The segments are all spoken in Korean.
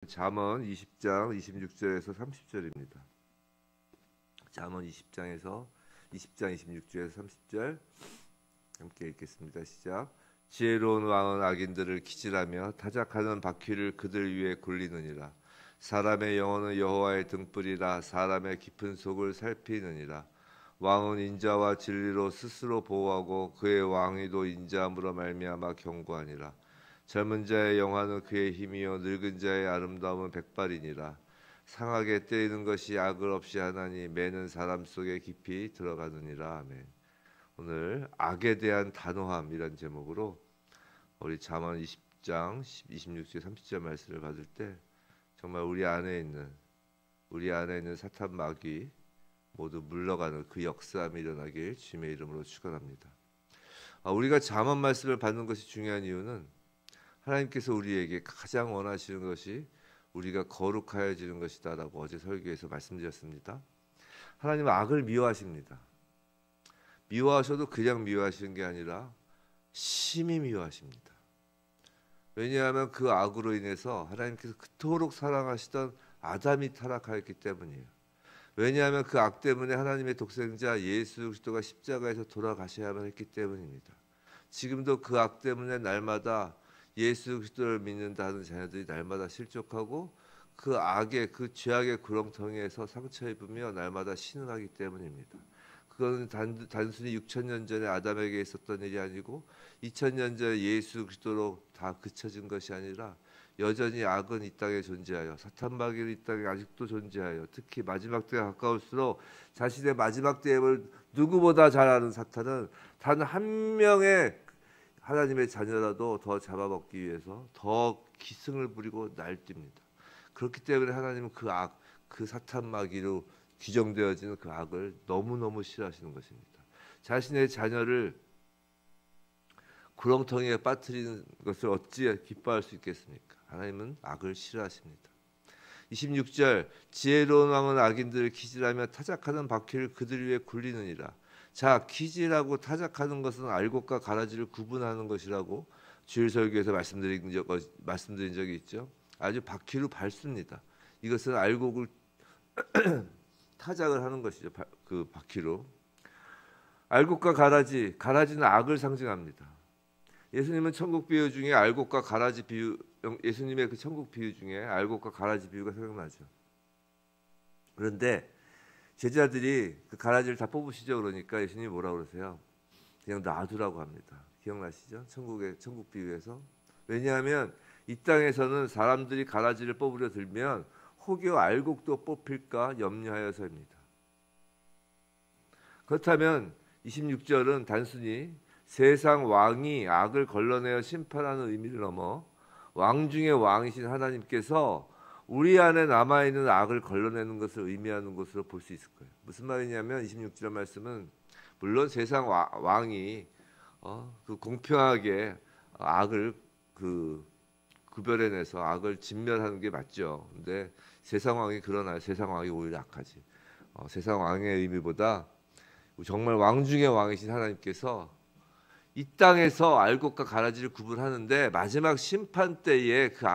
잠언 20장 26절에서 30절입니다. 잠언 20장 26절에서 30절 함께 읽겠습니다. 시작. 지혜로운 왕은 악인들을 기질하며 타작하는 바퀴를 그들 위에 굴리느니라. 사람의 영혼은 여호와의 등불이라. 사람의 깊은 속을 살피느니라. 왕은 인자와 진리로 스스로 보호하고 그의 왕위도 인자함으로 말미암아 견고하니라. 젊은 자의 영화는 그의 힘이요 늙은 자의 아름다움은 백발이니라. 상하게 때리는 것이 악을 없이 하나니 매는 사람 속에 깊이 들어가느니라. 아멘. 오늘 악에 대한 단호함이란 제목으로 우리 잠언 20장 26절 30절 말씀을 받을 때 정말 우리 안에 있는 사탄 마귀 모두 물러가는 그 역사함이 일어나길 주님의 이름으로 축원합니다. 우리가 잠언 말씀을 받는 것이 중요한 이유는 하나님께서 우리에게 가장 원하시는 것이 우리가 거룩하여지는 것이다라고 어제 설교에서 말씀드렸습니다. 하나님은 악을 미워하십니다. 미워하셔도 그냥 미워하시는 게 아니라 심히 미워하십니다. 왜냐하면 그 악으로 인해서 하나님께서 그토록 사랑하시던 아담이 타락하였기 때문이에요. 왜냐하면 그 악 때문에 하나님의 독생자 예수 그리스도가 십자가에서 돌아가셔야만 했기 때문입니다. 지금도 그 악 때문에 날마다 예수 그리스도를 믿는다는 자녀들이 날마다 실족하고 그 악의 그 죄악의 구렁텅이에서 상처 입으며 날마다 신음하기 때문입니다. 그건 단순히 6,000년 전에 아담에게 있었던 일이 아니고 2,000년 전에 예수 그리스도로 다 그쳐진 것이 아니라 여전히 악은 이 땅에 존재하여 사탄 마귀는 이 땅에 아직도 존재하여 특히 마지막 때가 가까울수록 자신의 마지막 때임을 누구보다 잘 아는 사탄은 단 한 명의 하나님의 자녀라도 더 잡아먹기 위해서 더 기승을 부리고 날뜁니다. 그렇기 때문에 하나님은 그 악, 그 사탄 마귀로 규정되어지는 그 악을 너무너무 싫어하시는 것입니다. 자신의 자녀를 구렁텅이에 빠뜨리는 것을 어찌 기뻐할 수 있겠습니까? 하나님은 악을 싫어하십니다. 26절 지혜로운 왕은 악인들을 기질하며 타작하는 바퀴를 그들 위에 굴리느니라. 자, 기질하고 타작하는 것은 알곡과 가라지를 구분하는 것이라고 주일 설교에서 말씀드린 적이 있죠. 아주 바퀴로 밟습니다. 이것은 알곡을 타작을 하는 것이죠. 그 바퀴로. 알곡과 가라지는 악을 상징합니다. 예수님은 천국 비유 중에 알곡과 가라지 비유, 예수님의 그 천국 비유 중에 알곡과 가라지 비유가 생각나죠. 그런데 제자들이 그 가라지를 다 뽑으시죠. 그러니까 예수님이 뭐라 그러세요? 그냥 놔두라고 합니다. 기억나시죠? 천국 비유에서. 왜냐하면 이 땅에서는 사람들이 가라지를 뽑으려 들면 혹여 알곡도 뽑힐까 염려하여서입니다. 그렇다면 26절은 단순히 세상 왕이 악을 걸러내어 심판하는 의미를 넘어 왕 중의 왕이신 하나님께서 우리 안에 남아있는 악을 걸러내는 것을 의미하는 것으로 볼 수 있을 거예요. 무슨 말이냐면 26절 말씀은 물론 세상 왕이 그 공평하게 악을 구별해내서 악을 진멸하는 게 맞죠. 근데 세상 왕이 그러나요? 세상 왕이 오히려 악하지. 세상 왕의 의미보다 정말 왕 중의 왕이신 하나님께서 이 땅에서 알곡과 가라지를 구분하는데 마지막 심판 때에 그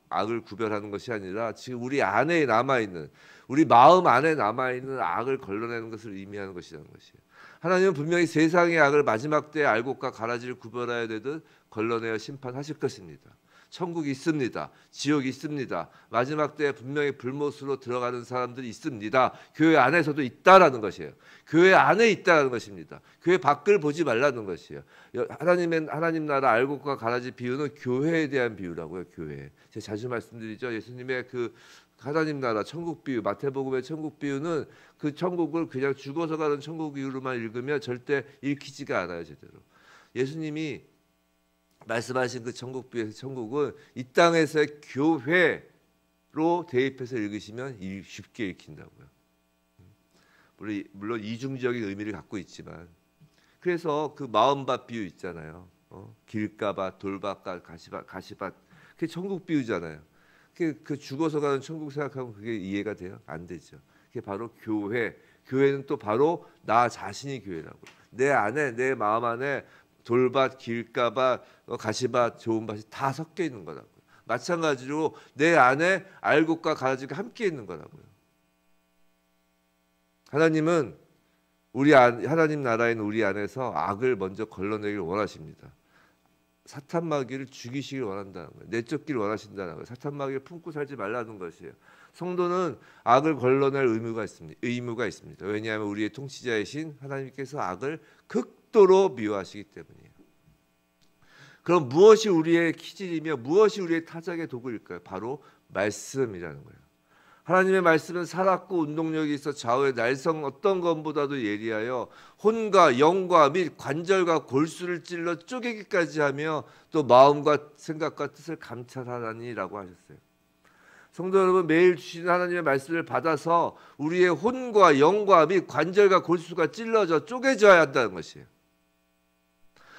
악을 구별하는 것이 아니라 지금 우리 안에 남아있는 우리 마음 안에 남아있는 악을 걸러내는 것을 의미하는 것이라는 것이에요. 하나님은 분명히 세상의 악을 마지막 때에 알곡과 가라지를 구별해야 되듯 걸러내어 심판하실 것입니다. 천국이 있습니다. 지옥이 있습니다. 마지막 때에 분명히 불못으로 들어가는 사람들이 있습니다. 교회 안에서도 있다라는 것이에요. 교회 안에 있다라는 것입니다. 교회 밖을 보지 말라는 것이에요. 하나님 나라 알곡과 가라지 비유는 교회에 대한 비유라고요. 교회. 제가 자주 말씀드리죠. 예수님의 그 하나님 나라 천국 비유, 마태복음의 천국 비유는 그 천국을 그냥 죽어서 가는 천국 이유로만 읽으면 절대 읽히지가 않아요. 제대로. 예수님이 말씀하신 그 천국 비유에서 천국은 이 땅에서의 교회로 대입해서 읽으시면 쉽게 읽힌다고요. 물론 이중적인 의미를 갖고 있지만 그래서 그 마음밭 비유 있잖아요. 길가밭, 돌밭, 가시밭 그게 천국 비유잖아요. 그 죽어서 가는 천국 생각하면 그게 이해가 돼요? 안 되죠. 그게 바로 교회. 교회는 또 바로 나 자신이 교회라고. 내 안에 내 마음 안에 돌밭, 길가밭, 가시밭, 좋은 밭이 다 섞여 있는 거라고요. 마찬가지로 내 안에 알곡과 가지가 함께 있는 거라고요. 하나님은 하나님 나라인 우리 안에서 악을 먼저 걸러내기를 원하십니다. 사탄 마귀를 죽이시길 원한다는 거예요. 내쫓기를 원하신다는 거예요. 사탄 마귀를 품고 살지 말라는 것이에요. 성도는 악을 걸러낼 의무가 있습니다. 왜냐하면 우리의 통치자이신 하나님께서 악을 극도로 미워하시기 때문이에요. 그럼 무엇이 우리의 기질이며 무엇이 우리의 타작의 도구일까요? 바로 말씀이라는 거예요. 하나님의 말씀은 살았고 운동력이 있어 좌우의 날성 어떤 것보다도 예리하여 혼과 영과 및 관절과 골수를 찔러 쪼개기까지 하며 또 마음과 생각과 뜻을 감찰하나니라고 하셨어요. 성도 여러분, 매일 주시는 하나님의 말씀을 받아서 우리의 혼과 영과 및 관절과 골수가 찔러져 쪼개져야 한다는 것이에요.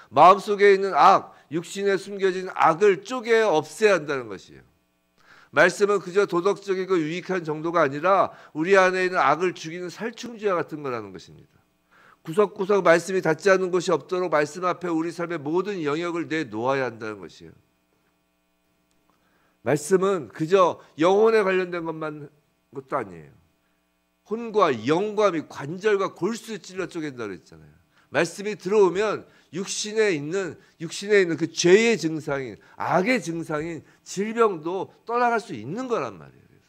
마음속에 있는 악, 육신에 숨겨진 악을 쪼개 없애야 한다는 것이에요. 말씀은 그저 도덕적이고 유익한 정도가 아니라 우리 안에 있는 악을 죽이는 살충제와 같은 거라는 것입니다. 구석구석 말씀이 닿지 않는 곳이 없도록 말씀 앞에 우리 삶의 모든 영역을 내놓아야 한다는 것이에요. 말씀은 그저 영혼에 관련된 것도 아니에요. 혼과 영과 및 관절과 골수에 찔러 쪼갠다고 했잖아요. 말씀이 들어오면 육신에 있는 그 죄의 증상인 악의 증상인 질병도 떠나갈 수 있는 거란 말이에요. 그래서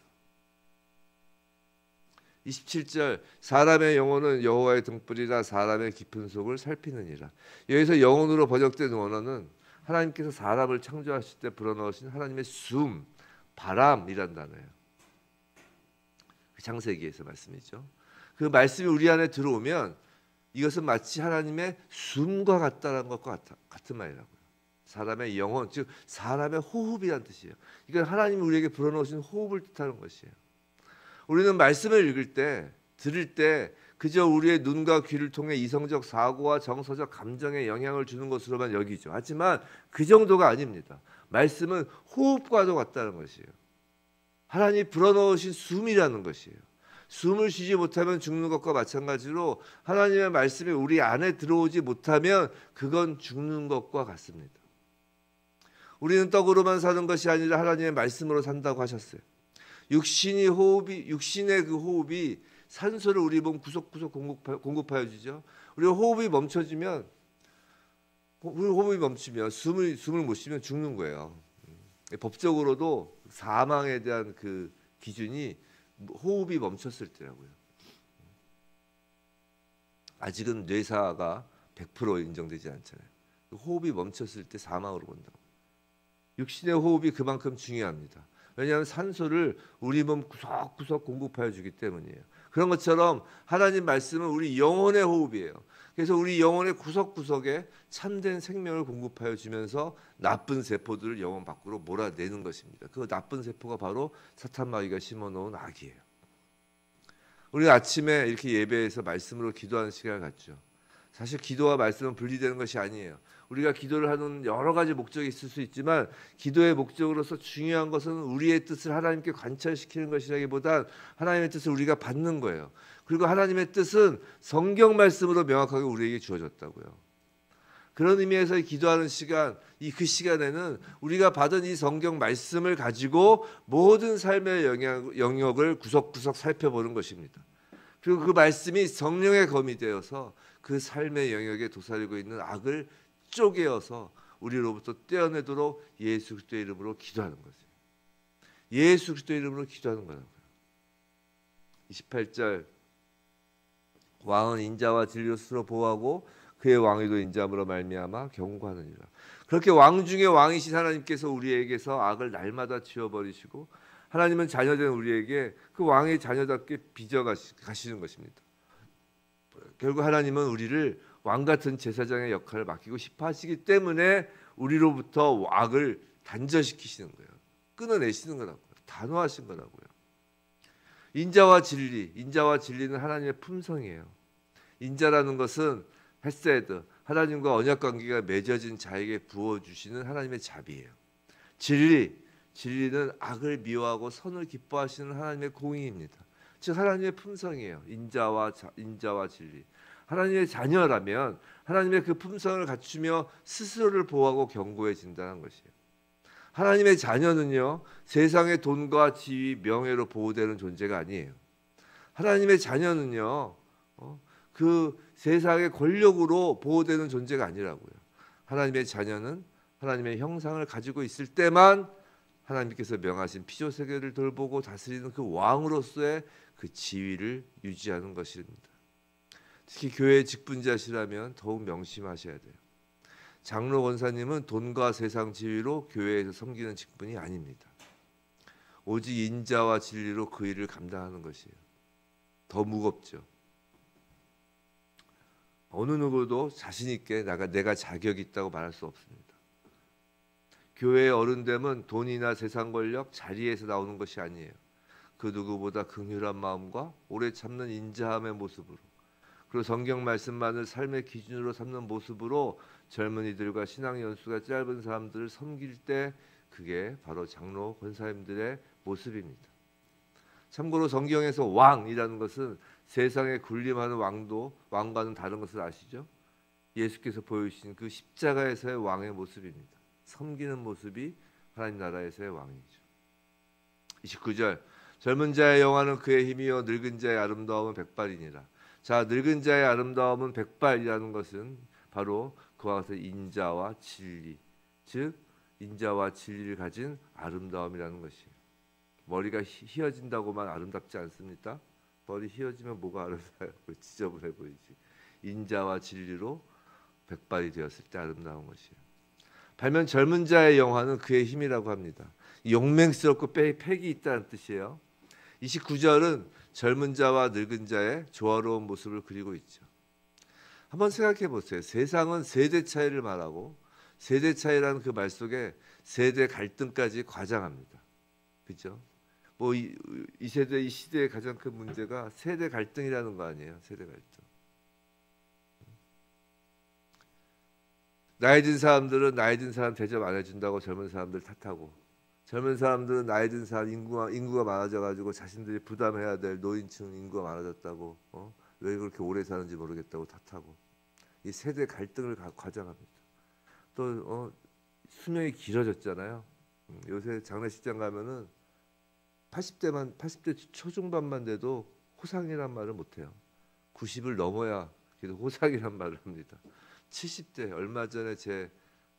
27절 사람의 영혼은 여호와의 등불이라 사람의 깊은 속을 살피느니라. 여기서 영혼으로 번역된 원어는 하나님께서 사람을 창조하실 때 불어넣으신 하나님의 숨, 바람이란 단어예요. 창세기에서 말씀이죠. 그 말씀이 우리 안에 들어오면 이것은 마치 하나님의 숨과 같다는 것과 같은 말이라고요. 사람의 영혼, 즉 사람의 호흡이란 뜻이에요. 이건 하나님이 우리에게 불어넣으신 호흡을 뜻하는 것이에요. 우리는 말씀을 읽을 때, 들을 때 그저 우리의 눈과 귀를 통해 이성적 사고와 정서적 감정에 영향을 주는 것으로만 여기죠. 하지만 그 정도가 아닙니다. 말씀은 호흡과도 같다는 것이에요. 하나님이 불어넣으신 숨이라는 것이에요. 숨을 쉬지 못하면 죽는 것과 마찬가지로 하나님의 말씀이 우리 안에 들어오지 못하면 그건 죽는 것과 같습니다. 우리는 떡으로만 사는 것이 아니라 하나님의 말씀으로 산다고 하셨어요. 육신의 그 호흡이 산소를 우리 몸 구석구석 공급하여 주죠. 우리 호흡이 멈추면 숨을 못 쉬면 죽는 거예요. 법적으로도 사망에 대한 그 기준이 호흡이 멈췄을 때라고요. 아직은 뇌사가 100% 인정되지 않잖아요. 호흡이 멈췄을 때 사망으로 본다고. 육신의 호흡이 그만큼 중요합니다. 왜냐하면 산소를 우리 몸 구석구석 공급하여 주기 때문이에요. 그런 것처럼 하나님 말씀은 우리 영혼의 호흡이에요. 그래서 우리 영혼의 구석구석에 참된 생명을 공급하여 주면서 나쁜 세포들을 영혼 밖으로 몰아내는 것입니다. 그 나쁜 세포가 바로 사탄 마귀가 심어놓은 악이에요. 우리 아침에 이렇게 예배에서 말씀으로 기도하는 시간을 갖죠. 사실 기도와 말씀은 분리되는 것이 아니에요. 우리가 기도를 하는 여러 가지 목적이 있을 수 있지만 기도의 목적으로서 중요한 것은 우리의 뜻을 하나님께 관철시키는 것이라기보단 하나님의 뜻을 우리가 받는 거예요. 그리고 하나님의 뜻은 성경 말씀으로 명확하게 우리에게 주어졌다고요. 그런 의미에서 기도하는 시간, 그 시간에는 우리가 받은 이 성경 말씀을 가지고 모든 삶의 영역을 구석구석 살펴보는 것입니다. 그리고 그 말씀이 성령의 검이 되어서 그 삶의 영역에 도사리고 있는 악을 쪼개어서 우리로부터 떼어내도록 예수 그리스도의 이름으로 기도하는 거죠. 예수 그리스도의 이름으로 기도하는 거라고요. 28절 왕은 인자와 진리로 스스로 보호하고 그의 왕위도 인자함으로 말미암아 경고하느니라. 그렇게 왕 중에 왕이신 하나님께서 우리에게서 악을 날마다 지워버리시고 하나님은 자녀된 우리에게 그 왕의 자녀답게 빚어 가시는 것입니다. 결국 하나님은 우리를 왕 같은 제사장의 역할을 맡기고 싶어 하시기 때문에 우리로부터 악을 단절시키시는 거예요. 끊어내시는 거라고요. 단호하신 거라고요. 인자와 진리는 하나님의 품성이에요. 인자라는 것은 헤세드, 하나님과 언약 관계가 맺어진 자에게 부어주시는 하나님의 자비예요. 진리는 악을 미워하고 선을 기뻐하시는 하나님의 공의입니다. 즉 하나님의 품성이에요. 인자와 진리. 하나님의 자녀라면 하나님의 그 품성을 갖추며 스스로를 보호하고 견고해진다는 것이에요. 하나님의 자녀는요, 세상의 돈과 지위, 명예로 보호되는 존재가 아니에요. 하나님의 자녀는요, 그 세상의 권력으로 보호되는 존재가 아니라고요. 하나님의 자녀는 하나님의 형상을 가지고 있을 때만 하나님께서 명하신 피조 세계를 돌보고 다스리는 그 왕으로서의 그 지위를 유지하는 것입니다. 특히 교회의 직분자시라면 더욱 명심하셔야 돼요. 장로 권사님은 돈과 세상 지위로 교회에서 섬기는 직분이 아닙니다. 오직 인자와 진리로 그 일을 감당하는 것이에요. 더 무겁죠. 어느 누구도 자신 있게 내가 자격이 있다고 말할 수 없습니다. 교회의 어른됨은 돈이나 세상 권력, 자리에서 나오는 것이 아니에요. 그 누구보다 긍휼한 마음과 오래 참는 인자함의 모습으로, 그리고 성경 말씀만을 삶의 기준으로 삼는 모습으로 젊은이들과 신앙 연수가 짧은 사람들을 섬길 때 그게 바로 장로 권사님들의 모습입니다. 참고로 성경에서 왕이라는 것은 세상에 군림하는 왕과는 다른 것을 아시죠? 예수께서 보여주신 그 십자가에서의 왕의 모습입니다. 섬기는 모습이 하나님 나라에서의 왕이죠. 29절, 젊은 자의 영화는 그의 힘이요 늙은 자의 아름다움은 백발이니라. 자, 늙은 자의 아름다움은 백발이라는 것은 바로 그와 같은 인자와 진리, 즉 인자와 진리를 가진 아름다움이라는 것이에요. 머리가 휘어진다고만 아름답지 않습니까? 머리 휘어지면 뭐가 아름다워요? 지저분해 보이지. 인자와 진리로 백발이 되었을 때 아름다운 것이에요. 반면 젊은 자의 영화는 그의 힘이라고 합니다. 용맹스럽고 팩이 있다는 뜻이에요. 29절은 젊은 자와 늙은 자의 조화로운 모습을 그리고 있죠. 한번 생각해 보세요. 세상은 세대 차이를 말하고 세대 차이라는 그 말 속에 세대 갈등까지 과장합니다. 그렇죠? 뭐 이 세대 이 시대의 가장 큰 문제가 세대 갈등이라는 거 아니에요? 세대 갈등. 나이 든 사람들은 나이 든 사람 대접 안 해준다고 젊은 사람들 탓하고, 젊은 사람들은 나이 든 사람 인구가 많아져가지고 자신들이 부담해야 될 노인층 인구가 많아졌다고, 왜 그렇게 오래 사는지 모르겠다고 탓하고, 이 세대 갈등을 과장합니다. 또 수명이 길어졌잖아요. 요새 장례식장 가면은 80대 초중반만 돼도 호상이란 말을 못해요. 90을 넘어야 그래도 호상이란 말을 합니다. 70대, 얼마 전에 제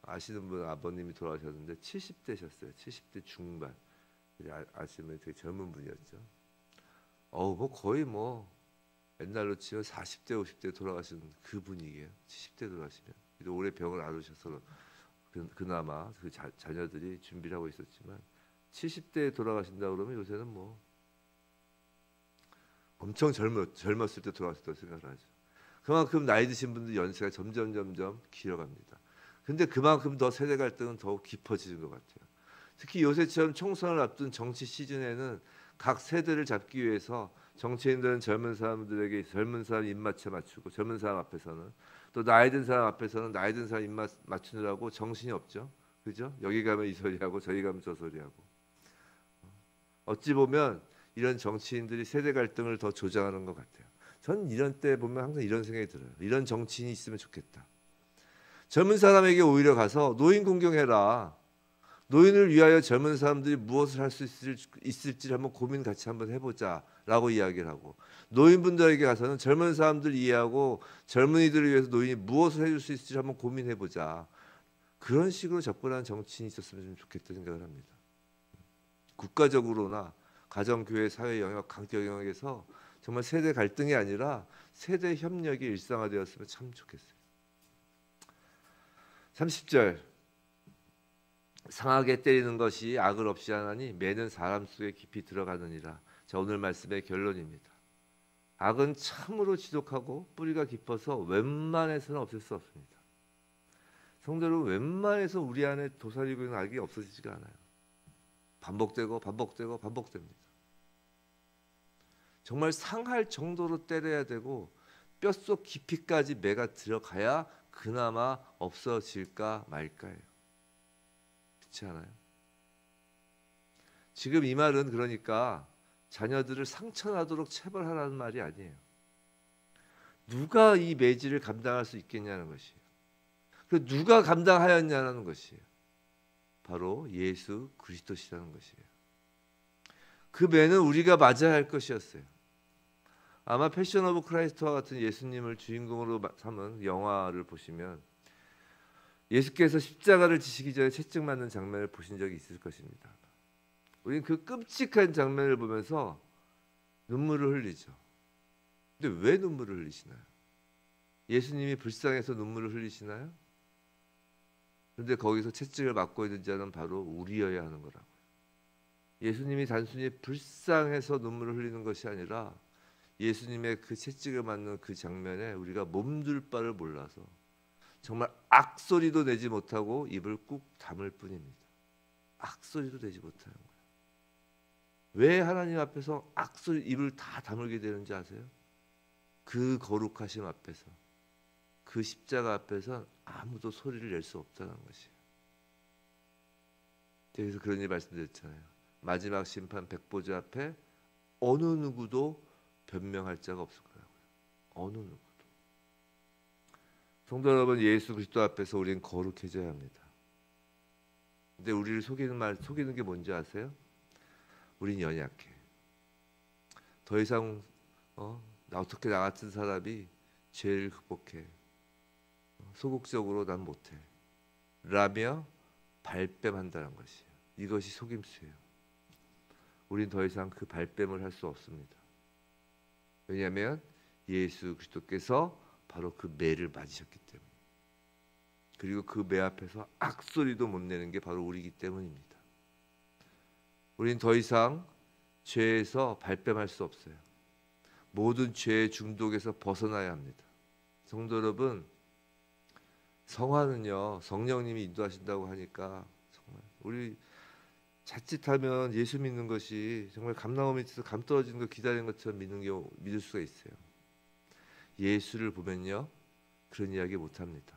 아시는 분 아버님이 돌아가셨는데 70대셨어요. 70대 중반. 아시면 되게 젊은 분이었죠. 뭐 거의 뭐 옛날로 치면 40대, 50대 돌아가신 그 분위기예요. 70대 돌아가시면. 오래 병을 앓으셔서 그나마 그 자녀들이 준비를 하고 있었지만 70대에 돌아가신다 그러면 요새는 뭐 엄청 젊었을 때 돌아가셨다고 생각을 하죠. 그만큼 나이 드신 분들 연세가 점점 길어갑니다. 근데 그만큼 더 세대 갈등은 더욱 깊어지는 것 같아요. 특히 요새처럼 총선을 앞둔 정치 시즌에는 각 세대를 잡기 위해서 정치인들은 젊은 사람들에게 젊은 사람 입맛에 맞추고, 젊은 사람 앞에서는 또 나이 든 사람 앞에서는 나이 든 사람 입맛 맞추느라고 정신이 없죠. 그죠? 여기 가면 이 소리하고 저기 가면 저 소리하고. 어찌 보면 이런 정치인들이 세대 갈등을 더 조장하는 것 같아요. 전 이런 때 보면 항상 이런 생각이 들어요. 이런 정치인이 있으면 좋겠다. 젊은 사람에게 오히려 가서 노인 공경해라. 노인을 위하여 젊은 사람들이 무엇을 할 수 있을지 한번 고민 같이 한번 해보자라고 이야기를 하고, 노인분들에게 가서는 젊은 사람들 이해하고 젊은이들을 위해서 노인이 무엇을 해줄 수 있을지 한번 고민해보자. 그런 식으로 접근하는 정치인이 있었으면 좀 좋겠다 생각을 합니다. 국가적으로나 가정, 교회, 사회 영역, 강적 영역에서 정말 세대 갈등이 아니라 세대 협력이 일상화되었으면 참 좋겠어요. 30절, 상하게 때리는 것이 악을 없이 하나니 매는 사람 속에 깊이 들어가느니라. 자, 오늘 말씀의 결론입니다. 악은 참으로 지독하고 뿌리가 깊어서 웬만해서는 없앨 수 없습니다. 성도 여러분, 웬만해서 우리 안에 도사리고 있는 악이 없어지지가 않아요. 반복됩니다. 정말 상할 정도로 때려야 되고 뼛속 깊이까지 매가 들어가야 그나마 없어질까 말까예요. 그렇지 않아요? 지금 이 말은 그러니까 자녀들을 상처나도록 체벌하라는 말이 아니에요. 누가 이 매질을 감당할 수 있겠냐는 것이에요. 그 누가 감당하였냐는 것이에요. 바로 예수 그리스도시라는 것이에요. 그 매는 우리가 맞아야 할 것이었어요. 아마 패션 오브 크라이스트와 같은 예수님을 주인공으로 삼은 영화를 보시면 예수께서 십자가를 지시기 전에 채찍 맞는 장면을 보신 적이 있을 것입니다. 우리는 그 끔찍한 장면을 보면서 눈물을 흘리죠. 근데 왜 눈물을 흘리시나요? 예수님이 불쌍해서 눈물을 흘리시나요? 그런데 거기서 채찍을 맞고 있는 자는 바로 우리여야 하는 거라고요. 예수님이 단순히 불쌍해서 눈물을 흘리는 것이 아니라 예수님의 그 채찍을 맞는 그 장면에 우리가 몸둘 바를 몰라서 정말 악소리도 내지 못하고 입을 꾹 다물 뿐입니다. 악소리도 내지 못하는 거예요. 왜 하나님 앞에서 악소리 입을 다 다물게 되는지 아세요? 그 거룩하심 앞에서, 그 십자가 앞에서 아무도 소리를 낼 수 없다는 것이에요. 그래서 그런 일 말씀드렸잖아요. 마지막 심판 백보자 앞에 어느 누구도 변명할 자가 없을 거라고요. 어느 누구도. 성도 여러분, 예수 그리스도 앞에서 우리는 거룩해져야 합니다. 근데 우리를 속이는 게 뭔지 아세요? 우린 연약해. 더 이상 어떻게 나 같은 사람이 죄를 극복해. 소극적으로 난 못해. 라며 발뺌한다는 것이에요. 이것이 속임수예요. 우린 더 이상 그 발뺌을 할 수 없습니다. 왜냐하면 예수 그리스도께서 바로 그 매를 맞으셨기 때문에, 그리고 그 매 앞에서 악소리도 못 내는 게 바로 우리이기 때문입니다. 우린 더 이상 죄에서 발뺌할 수 없어요. 모든 죄의 중독에서 벗어나야 합니다. 성도 여러분, 성화는요, 성령님이 인도하신다고 하니까 정말 우리 자칫하면 예수 믿는 것이 정말 감나무 밑에서 감 떨어지는 거 기다리는 것처럼 믿을 수가 있어요. 예수를 보면요, 그런 이야기 못합니다.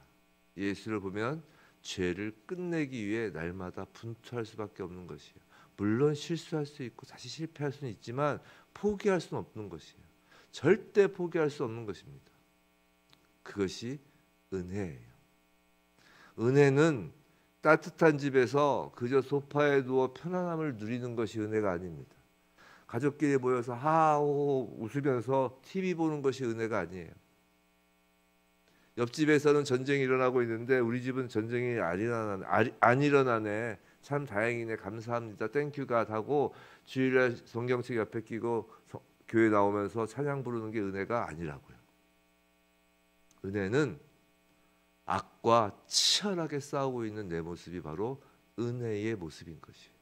예수를 보면 죄를 끝내기 위해 날마다 분투할 수밖에 없는 것이에요. 물론 실수할 수 있고 다시 실패할 수는 있지만 포기할 수는 없는 것이에요. 절대 포기할 수 없는 것입니다. 그것이 은혜예요. 은혜는 따뜻한 집에서 그저 소파에 누워 편안함을 누리는 것이 은혜가 아닙니다. 가족끼리 모여서 하하호 웃으면서 TV 보는 것이 은혜가 아니에요. 옆집에서는 전쟁이 일어나고 있는데 우리 집은 전쟁이 안 일어나네. 참 다행이네. 감사합니다. 땡큐가 하고 주일날 성경책 옆에 끼고 교회 나오면서 찬양 부르는 게 은혜가 아니라고요. 은혜는 악과 치열하게 싸우고 있는 내 모습이 바로 은혜의 모습인 것이에요.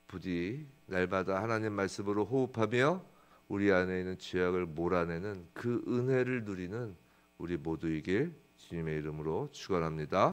부디 날마다 하나님 말씀으로 호흡하며 우리 안에 있는 죄악을 몰아내는 그 은혜를 누리는 우리 모두이길 주님의 이름으로 축원합니다.